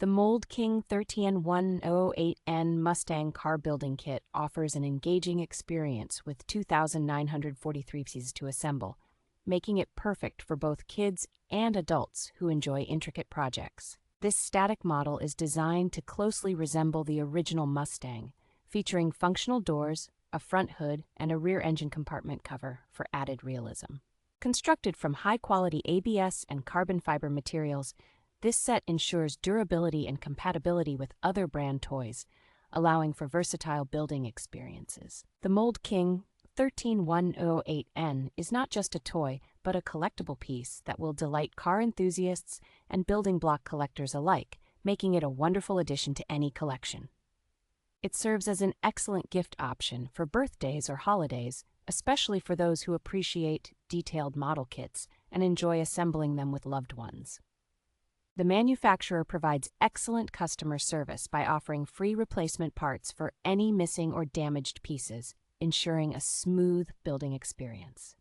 The Mould King 13108N Mustang car building kit offers an engaging experience with 2,943 pieces to assemble, making it perfect for both kids and adults who enjoy intricate projects. This static model is designed to closely resemble the original Mustang, featuring functional doors, a front hood, and a rear engine compartment cover for added realism. Constructed from high-quality ABS and carbon fiber materials, this set ensures durability and compatibility with other brand toys, allowing for versatile building experiences. The Mould King 13108N is not just a toy, but a collectible piece that will delight car enthusiasts and building block collectors alike, making it a wonderful addition to any collection. It serves as an excellent gift option for birthdays or holidays, especially for those who appreciate detailed model kits and enjoy assembling them with loved ones. The manufacturer provides excellent customer service by offering free replacement parts for any missing or damaged pieces, ensuring a smooth building experience.